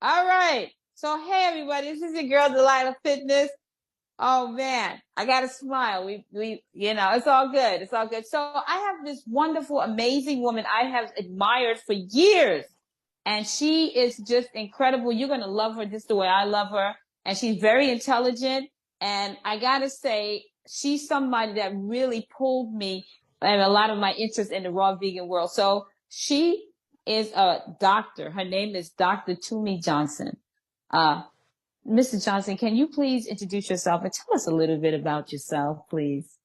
All right. So, hey, everybody, this is your girl, Delilah Fitness. Oh man, I got to smile. It's all good. It's all good. So I have this wonderful, amazing woman I have admired for years, and she is just incredible. You're going to love her just the way I love her. And she's very intelligent. And I got to say, she's somebody that really pulled me and a lot of my interest in the raw vegan world. So she is a doctor. Her name is Dr. Toomey Johnson. Uh, Mr. Johnson, can you please introduce yourself and tell us a little bit about yourself, please?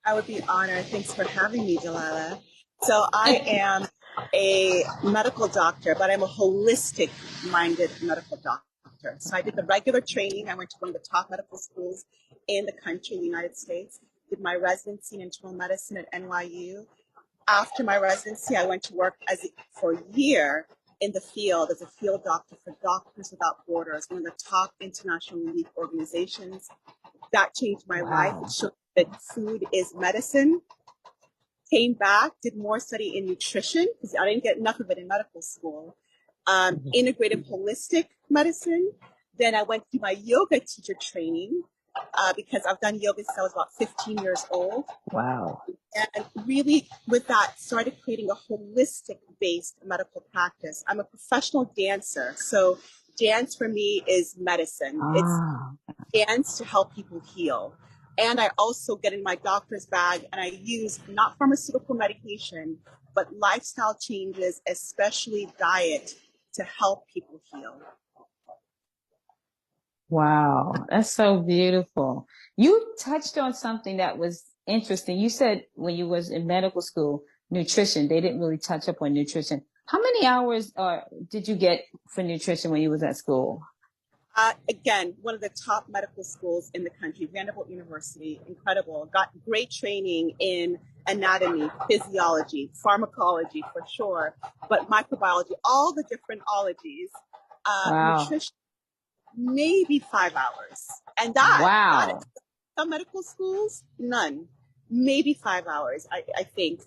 I would be honored. Thanks for having me, Delilah. So I am a medical doctor, but I'm a holistic-minded medical doctor. So I did the regular training. I went to one of the top medical schools in the country, the United States, did my residency in internal medicine at NYU. After my residency, I went to work for a year in the field as a field doctor for Doctors Without Borders, one of the top international relief organizations. That changed my life. It Wow. showed that food is medicine. Came back, did more study in nutrition because I didn't get enough of it in medical school. Integrative holistic medicine. Then I went through my yoga teacher training because I've done yoga since I was about 15 years old. Wow. And really, with that, started creating a holistic-based medical practice. I'm a professional dancer, so dance for me is medicine. It's dance to help people heal. And I also get in my doctor's bag and I use not pharmaceutical medication, but lifestyle changes, especially diet, to help people heal. Wow. That's so beautiful. You touched on something that was interesting. You said when you was in medical school, nutrition, they didn't really touch up on nutrition. How many hours did you get for nutrition when you was at school? Again, one of the top medical schools in the country, Vanderbilt University, incredible. Got great training in anatomy, physiology, pharmacology for sure, but microbiology, all the different ologies, Wow. nutrition, maybe 5 hours. And that is Wow. some medical schools, none. Maybe 5 hours, I think.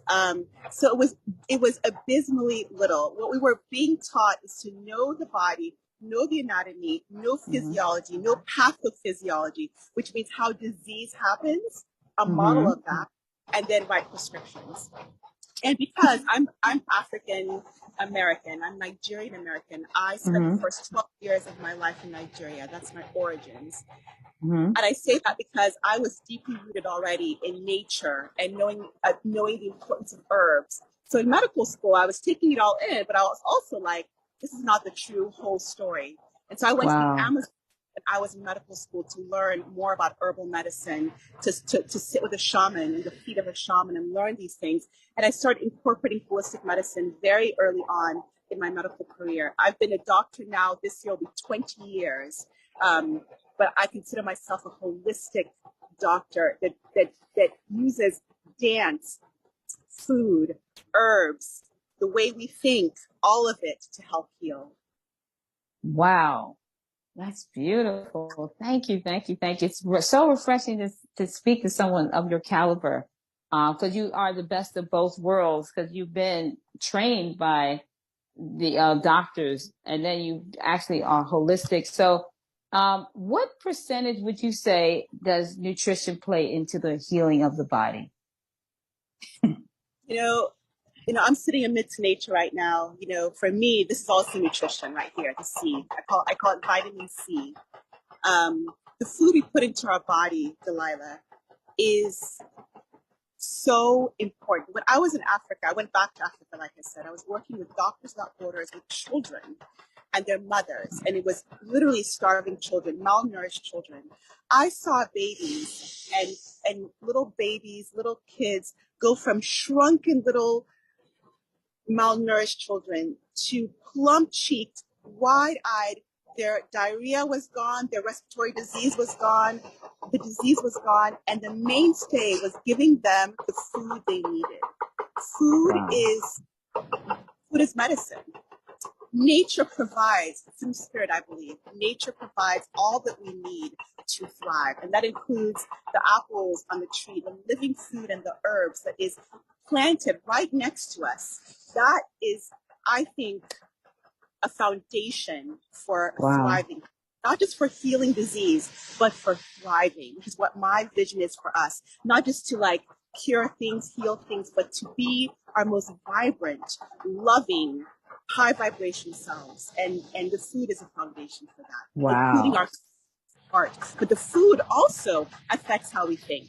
So it was abysmally little. What we were being taught is to know the body, know the anatomy, know physiology, know pathophysiology, which means how disease happens, a model Mm-hmm. of that, and then write prescriptions. And because I'm African American, I'm Nigerian American, I spent the Mm-hmm. first 12 years of my life in Nigeria. That's my origins. Mm-hmm. And I say that because I was deeply rooted already in nature and knowing the importance of herbs. So in medical school, I was taking it all in, but I was also like, this is not the true whole story. And so I went to the Wow. Amazon and I was in medical school to learn more about herbal medicine, to sit with a shaman in the feet of a shaman and learn these things. And I started incorporating holistic medicine very early on in my medical career. I've been a doctor now, this year will be 20 years. But I consider myself a holistic doctor that uses dance, food, herbs, the way we think, all of it to help heal. Wow. That's beautiful. Thank you. Thank you. Thank you. It's so refreshing to speak to someone of your caliber. Cause you are the best of both worlds cause you've been trained by the doctors and then you actually are holistic. So, what percentage would you say does nutrition play into the healing of the body? You know, I'm sitting amidst nature right now. For me, this is also nutrition right here, the C. I call it vitamin C. Um, the food we put into our body, Delilah, is so important. When I was in Africa, I went back to Africa, like I said, I was working with Doctors Without Borders with children and their mothers, and it was literally starving children, malnourished children. I saw babies and little babies, little kids go from shrunken little malnourished children to plump-cheeked, wide-eyed. Their diarrhea was gone, their respiratory disease was gone, the disease was gone, and the mainstay was giving them the food they needed. Food Wow. is medicine. Nature provides, it's in the spirit, I believe, nature provides all that we need to thrive. And that includes the apples on the tree, the living food and the herbs that is planted right next to us. That is, I think, a foundation for Wow. thriving, not just for healing disease, but for thriving, which is what my vision is for us. Not just to like cure things, heal things, but to be our most vibrant, loving, high vibration selves. And the food is a foundation for that, including Wow. our heart. But the food also affects how we think.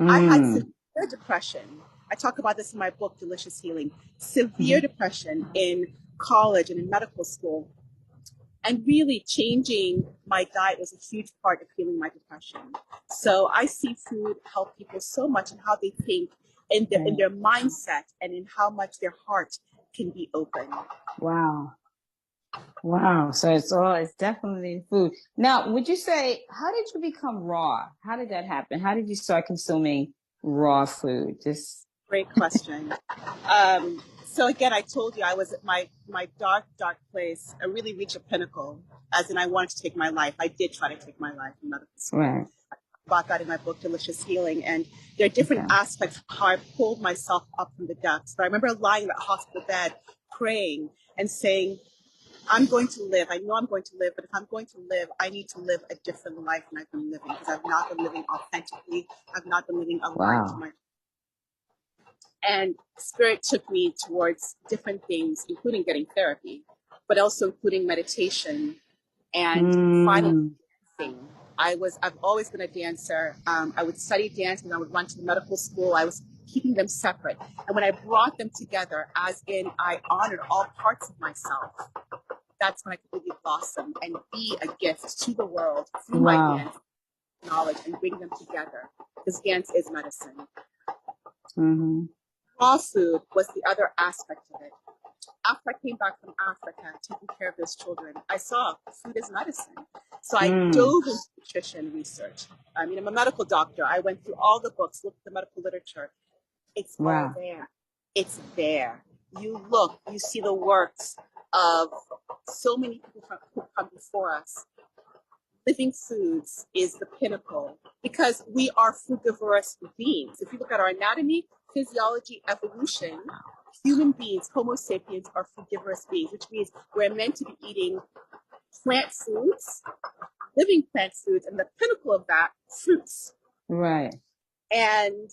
I had Mm. severe depression. I talk about this in my book, Delicious Healing. Severe depression in college and in medical school. And really changing my diet was a huge part of healing my depression. So I see food help people so much in how they think, in their mindset, and in how much their heart can be open. Wow. Wow. So it's definitely food. Now, would you say, how did you become raw? How did that happen? How did you start consuming raw food? Just, Great question. So again, I told you I was at my dark, dark place. I really reached a pinnacle, as in I wanted to take my life. I did try to take my life in medical school. right. About that in my book, Delicious Healing. And there are different Okay. aspects of how I pulled myself up from the depths. But I remember lying in that hospital bed, praying and saying, I'm going to live. I know I'm going to live, but if I'm going to live, I need to live a different life than I've been living, because I've not been living authentically. I've not been living aligned to Wow. my. And Spirit took me towards different things, including getting therapy, but also including meditation and finally Mm. dancing. I've always been a dancer. I would study dance and I would run to the medical school. I was keeping them separate. And when I brought them together, as in I honored all parts of myself, that's when I could really blossom and be a gift to the world through my Wow. dance knowledge and bring them together. Because dance is medicine. Mm-hmm. Raw food was the other aspect of it. After I came back from Africa, taking care of those children, I saw food is medicine. So I dove into nutrition research. I mean, I'm a medical doctor. I went through all the books, looked at the medical literature. It's all Wow. there. It's there. You look, you see the works of so many people who come before us. Living foods is the pinnacle because we are frugivorous beings. If you look at our anatomy, physiology, evolution, human beings, Homo sapiens, are frugivorous beings, which means we're meant to be eating plant foods, living plant foods, and the pinnacle of that, fruits. Right. And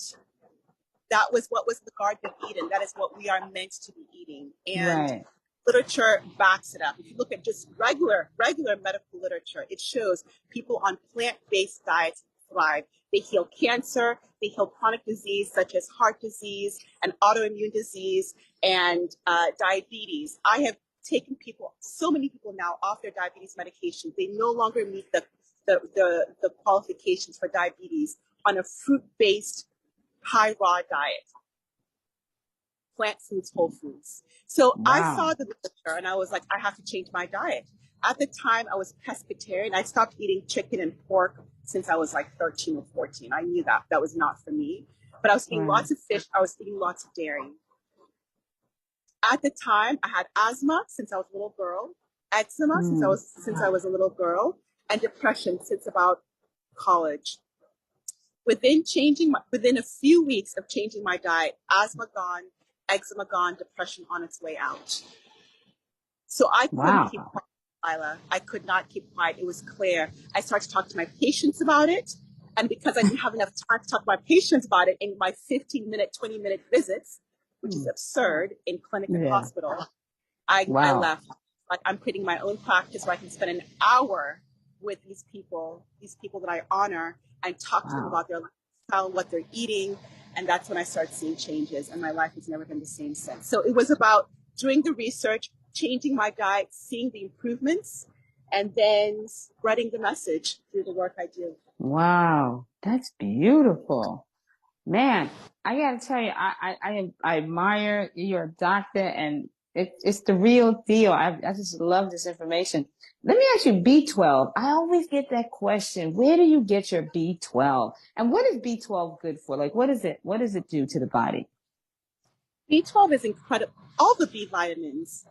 that was what was the Garden of Eden. That is what we are meant to be eating. And Right. literature backs it up. If you look at just regular medical literature, it shows people on plant-based diets thrive. They heal cancer, they heal chronic disease such as heart disease and autoimmune disease and diabetes. I have taken people, so many people now, off their diabetes medication. They no longer meet the qualifications for diabetes on a fruit-based high raw diet. Plant foods, whole foods. So I saw Wow. the literature and I was like, I have to change my diet. At the time, I was pescatarian. I stopped eating chicken and pork since I was like 13 or 14. I knew that was not for me. But I was eating Right. lots of fish. I was eating lots of dairy. At the time, I had asthma since I was a little girl, eczema since I was a little girl, and depression since about college. Within a few weeks of changing my diet, asthma gone, eczema gone, depression on its way out. So I couldn't keep Wow. quiet, Lila. I could not keep quiet. It was clear. I started to talk to my patients about it. And because I didn't have enough time to talk to my patients about it in my 15-minute, 20-minute visits, which is absurd in clinic and Yeah. hospital, I Wow. left. Like, I'm creating my own practice where I can spend an hour with these people that I honor, and talk to them Wow. about their lifestyle, what they're eating. And that's when I started seeing changes, and my life has never been the same since. So it was about doing the research, changing my diet, seeing the improvements, and then spreading the message through the work I do. Wow. That's beautiful. Man, I gotta tell you, I admire you're a doctor and it's the real deal. I just love this information. Let me ask you B12. I always get that question. Where do you get your B12? And what is B12 good for? Like, what does it do to the body? B12 is incredible. All the B vitamins,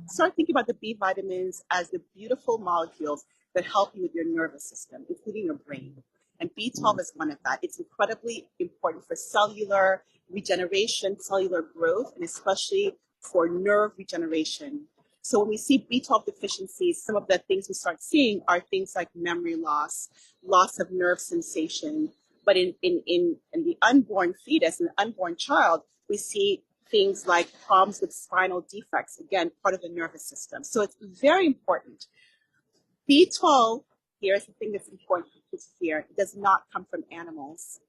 start thinking about the B vitamins as the beautiful molecules that help you with your nervous system, including your brain. And B12 is one of that. It's incredibly important for cellular regeneration, cellular growth, and especially for nerve regeneration. So when we see B12 deficiencies, some of the things we start seeing are things like memory loss, loss of nerve sensation. But in the unborn fetus, an unborn child, we see things like problems with spinal defects, again, part of the nervous system. So it's very important. B12, here's the thing that's important to hear, it does not come from animals.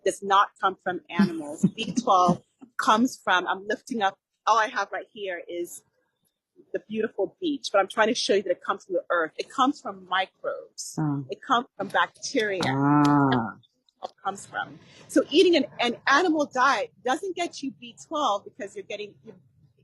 Does not come from animals. B12 comes from, I'm lifting up, all I have right here is the beautiful beach, but I'm trying to show you that it comes from the earth. It comes from microbes. It comes from bacteria. It comes from. So eating an animal diet doesn't get you B12 because you're getting,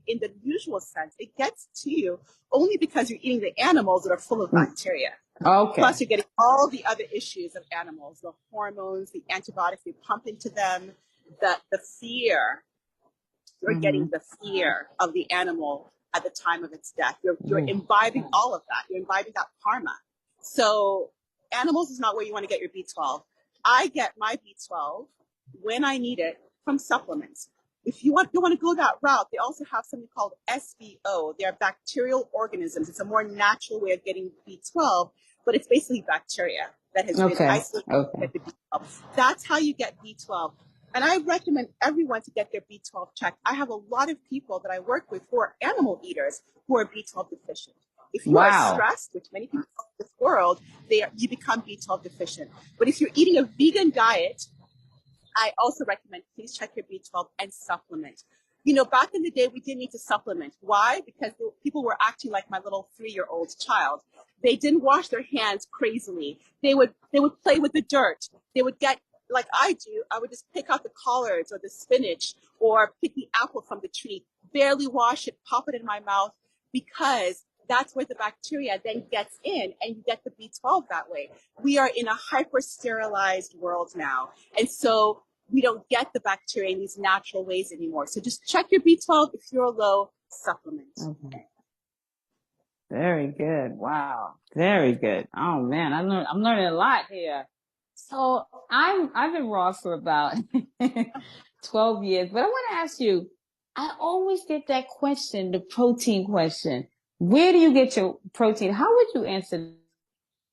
in the usual sense, it gets to you only because you're eating the animals that are full of bacteria. Okay. Plus, you're getting all the other issues of animals, the hormones, the antibiotics they pump into them, the fear. You're getting the fear of the animal at the time of its death. You're imbibing all of that. You're imbibing that karma. So animals is not where you want to get your B12. I get my B12 when I need it from supplements. If you want to go that route, they also have something called SBO. They're bacterial organisms. It's a more natural way of getting B12, but it's basically bacteria that has been isolated to get the B12. That's how you get B12. And I recommend everyone to get their B12 checked. I have a lot of people that I work with who are animal eaters who are B12 deficient. If you are stressed, which many people in this world, you become B12 deficient. But if you're eating a vegan diet, I also recommend please check your B12 and supplement. You know, back in the day, we didn't need to supplement. Why? Because people were acting like my little 3-year-old child. They didn't wash their hands crazily. They would play with the dirt. They would get, like I do, I would just pick out the collards or the spinach or pick the apple from the tree, barely wash it, pop it in my mouth, because that's where the bacteria then gets in and you get the B12 that way. We are in a hyper sterilized world now. And so we don't get the bacteria in these natural ways anymore. So just check your B12. If you're low, supplement. Okay. Very good. Wow. Very good. Oh man, I'm learning a lot here. So I've been raw for about 12 years, but I want to ask you, I always get that question, the protein question. Where do you get your protein? How would you answer the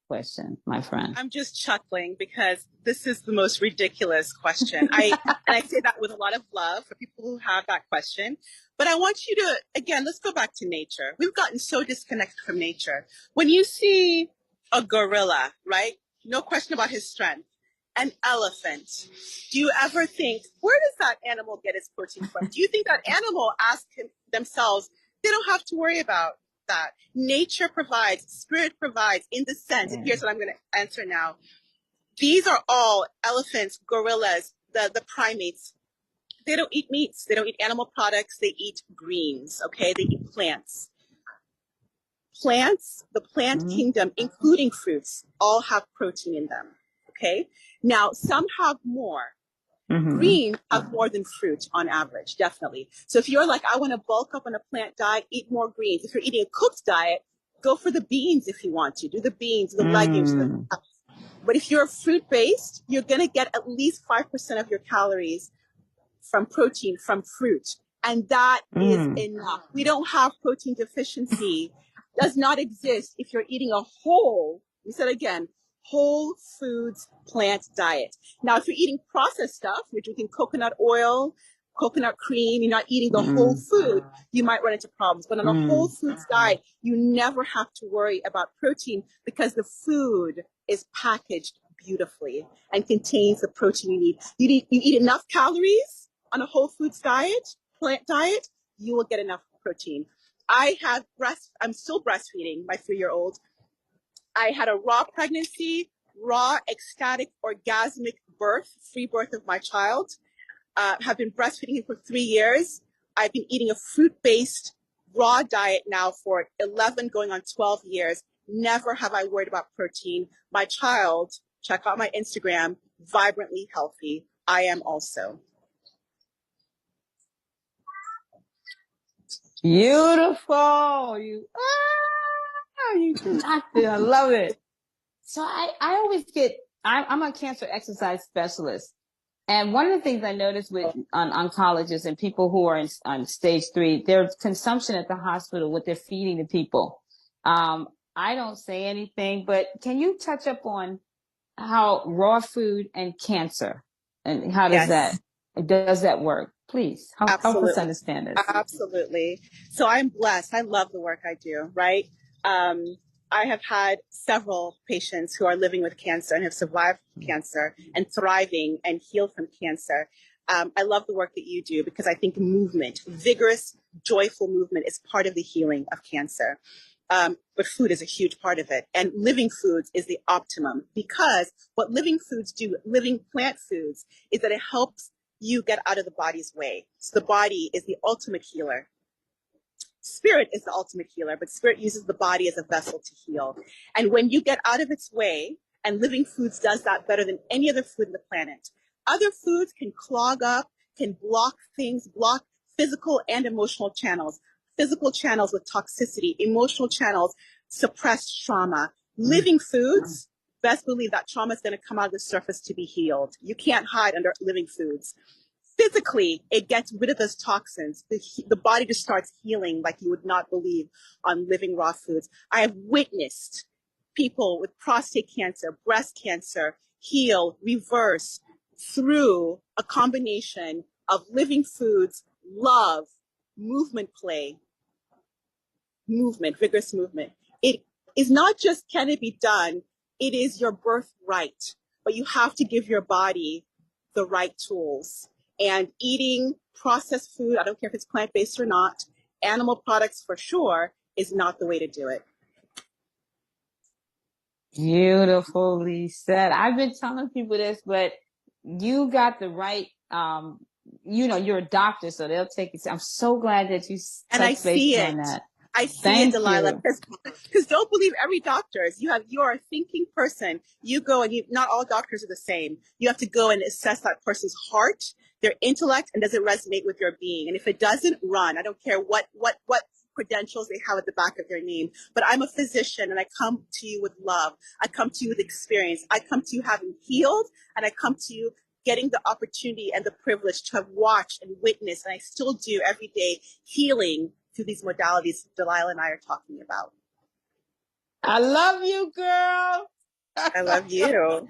question, my friend? I'm just chuckling because this is the most ridiculous question. And I say that with a lot of love for people who have that question. But I want you to, again, let's go back to nature. We've gotten so disconnected from nature. When you see a gorilla, right? No question about his strength. An elephant. Do you ever think, where does that animal get its protein from? Do you think that animal asks themselves, they don't have to worry about that? Nature provides, spirit provides, in the sense, and here's what I'm going to answer now. These are all elephants, gorillas, the primates. They don't eat meats. They don't eat animal products. They eat greens, okay? They eat plants. Plants, the plant kingdom, including fruits, all have protein in them, okay? Now, some have more. Greens have more than fruit on average, definitely. So if you're like, I want to bulk up on a plant diet, eat more greens. If you're eating a cooked diet, go for the beans if you want to. Do the beans, the legumes. But if you're fruit-based, you're going to get at least 5% of your calories from protein from fruit. And that is enough. We don't have protein deficiency. Does not exist if you're eating a whole, we said again, whole foods plant diet. Now, if you're eating processed stuff, you're drinking coconut oil, coconut cream, you're not eating the whole food, you might run into problems. But on a whole foods diet, you never have to worry about protein because the food is packaged beautifully and contains the protein you need. You eat enough calories on a whole foods diet, plant diet, you will get enough protein. I'm still breastfeeding my 3-year-old. I had a raw pregnancy, raw, ecstatic, orgasmic birth, free birth of my child. Have been breastfeeding him for 3 years. I've been eating a fruit-based raw diet now for 11 going on 12 years. Never have I worried about protein. My child, check out my Instagram, vibrantly healthy. I am also. Beautiful. You doctor. I love it. So I always get, I'm a cancer exercise specialist. And one of the things I noticed with oncologists and people who are on stage 3, their consumption at the hospital, what they're feeding the people. I don't say anything, but can you touch up on how raw food and cancer and how Yes, does that work? Please help us absolutely. understand this. Absolutely. So I'm blessed. I love the work I do, right? Um, I have had several patients who are living with cancer and have survived cancer and thriving and healed from cancer. I love the work that you do because I think movement, vigorous, joyful movement is part of the healing of cancer. But food is a huge part of it. And living foods is the optimum because what living foods do, living plant foods, is that it helps you get out of the body's way. So the body is the ultimate healer. Spirit is the ultimate healer, but spirit uses the body as a vessel to heal. And when you get out of its way, and living foods does that better than any other food on the planet. Other foods can clog up, can block things, block physical and emotional channels. Physical channels with toxicity, emotional channels suppress trauma. Living foods, best believe that trauma is going to come out of the surface to be healed. You can't hide under living foods. Physically, it gets rid of those toxins. The body just starts healing like you would not believe on living raw foods. I have witnessed people with prostate cancer, breast cancer, heal, reverse through a combination of living foods, love, movement play, movement, vigorous movement. It is not just can it be done, it is your birthright, but you have to give your body the right tools. And eating processed food, I don't care if it's plant-based or not, animal products for sure, is not the way to do it. Beautifully said. I've been telling people this, but you got the right, you're a doctor, so they'll take it. I'm so glad that you And I touched base see on it. that. I see Thank it, Delilah, you. because don't believe every doctor. You are a thinking person. You go and not all doctors are the same. You have to go and assess that person's heart, their intellect, and does it resonate with your being? And if it doesn't, run. I don't care what credentials they have at the back of their name. But I'm a physician and I come to you with love. I come to you with experience. I come to you having healed, and I come to you getting the opportunity and the privilege to have watched and witnessed, and I still do every day, healing through these modalities Delilah and I are talking about. I love you, girl. I love you.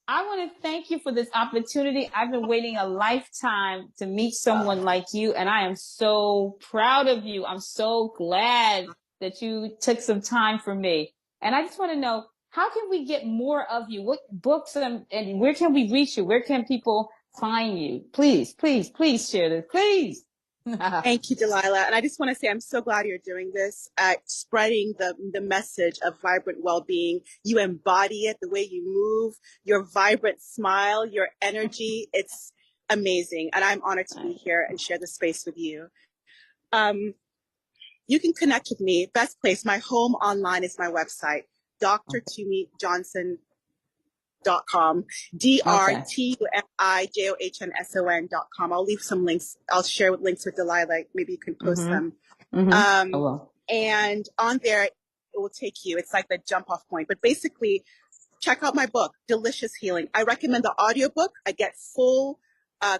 I want to thank you for this opportunity. I've been waiting a lifetime to meet someone like you, and I am so proud of you. I'm so glad that you took some time for me. And I just want to know, how can we get more of you? What books and where can we reach you? Where can people find you? Please, please, please share this, please. Thank you, Delilah. And I just want to say I'm so glad you're doing this, spreading the message of vibrant well-being. You embody it, the way you move, your vibrant smile, your energy. It's amazing. And I'm honored to be here and share the space with you. You can connect with me. Best place, my home online is my website, drtumijohnson.com. DRTUMIJOHNSON.com. I'll leave some links. I'll share links with Delilah. Maybe you can post them. I will. And on there, it will take you. It's like the jump off point. But basically, check out my book, Delicious Healing. I recommend the audiobook. I get full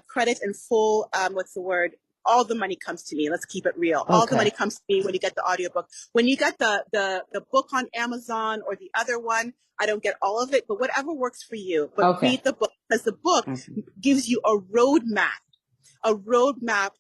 credit and full, all the money comes to me. Let's keep it real. Okay. All the money comes to me when you get the audiobook. When you get the book on Amazon or the other one, I don't get all of it, but whatever works for you. But read the book, because the book gives you a roadmap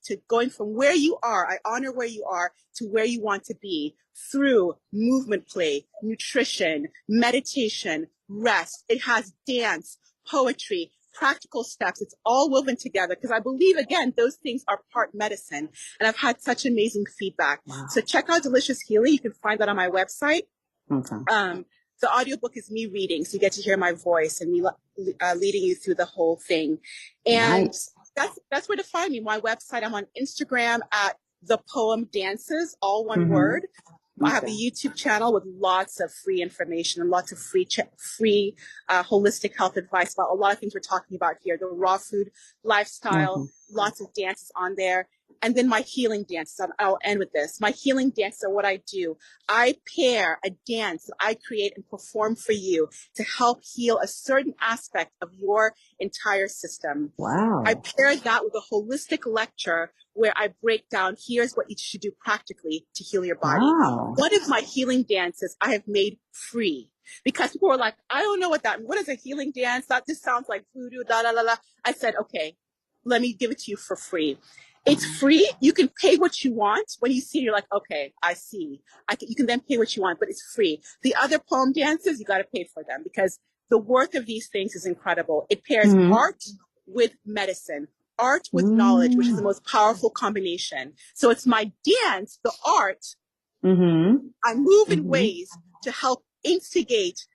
to going from where you are. I honor where you are to where you want to be through movement play, nutrition, meditation, rest. It has dance, poetry, practical steps. It's all woven together because I believe, again, those things are part medicine. And I've had such amazing feedback. Wow. So check out Delicious Healing. You can find that on my website. Okay. The audiobook is me reading, so you get to hear my voice and me leading you through the whole thing. And that's where to find me. My website, I'm on Instagram at The Poem Dances, all one word. I have a YouTube channel with lots of free information and lots of free holistic health advice about a lot of things we're talking about here. The raw food lifestyle, lots of dances on there. And then my healing dance. I'll end with this. My healing dance are what I do. I pair a dance that I create and perform for you to help heal a certain aspect of your entire system. Wow. I pair that with a holistic lecture where I break down, here's what you should do practically to heal your body. Wow. One of my healing dances I have made free because people are like, I don't know what is a healing dance? That just sounds like voodoo, la, la, la, la. I said, okay, let me give it to you for free. It's free. You can pay what you want. When you see it, you're like, okay, I see. You can then pay what you want, but it's free. The other poem dances, you got to pay for them because the worth of these things is incredible. It pairs art with medicine, art with knowledge, which is the most powerful combination. So it's my dance, the art. I move in ways to help instigate,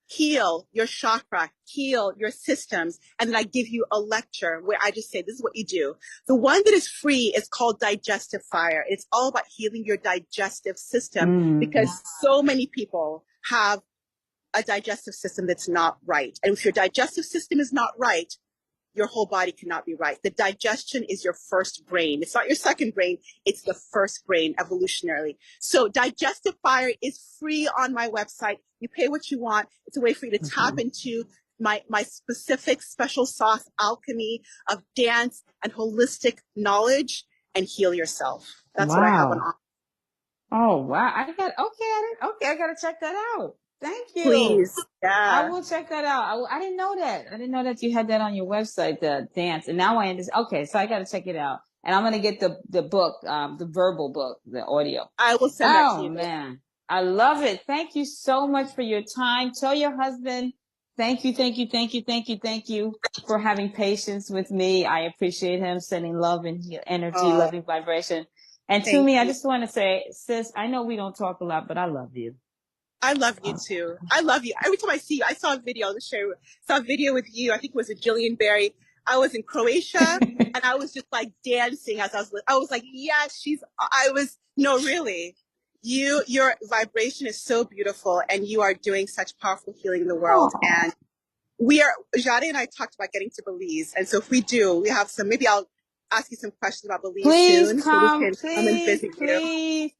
heal your chakra, heal your systems. And then I give you a lecture where I just say, this is what you do. The one that is free is called Digestive Fire. It's all about healing your digestive system because so many people have a digestive system that's not right. And if your digestive system is not right, your whole body cannot be right. The digestion is your first brain. It's not your second brain. It's the first brain evolutionarily. So Digestive Fire is free on my website. You pay what you want. It's a way for you to tap into my specific special sauce alchemy of dance and holistic knowledge and heal yourself. That's what I have on offer. Oh, wow. I got to check that out. Thank you. Please. Yeah. I will check that out. I didn't know that. I didn't know that you had that on your website, the dance. And now I understand. Okay, so I got to check it out. And I'm going to get the book, the verbal book, the audio. I will send that to you. Oh, man. I love it. Thank you so much for your time. Tell your husband, thank you for having patience with me. I appreciate him sending love and energy, loving vibration. And to me, I just want to say, sis, I know we don't talk a lot, but I love you. I love you too. I love you. Every time I see you, I saw a video. I'll just show you. Saw a video with you. I think it was a Jillian Berry. I was in Croatia and I was just like dancing as I was like, yes, no, really. Your vibration is so beautiful and you are doing such powerful healing in the world. And Jade and I talked about getting to Belize. And so if we do, we have maybe I'll ask you some questions about Belize soon. Come, so we can come and visit you.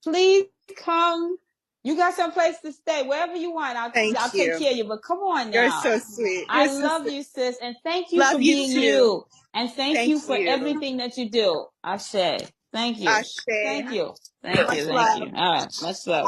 Please come. You got some place to stay, wherever you want. I'll take care of you. But come on now. You're so sweet. I love you, sis, and thank you for being you. And thank you for everything that you do. Ashe. Thank you. Ashe. Thank you. All right. Much love.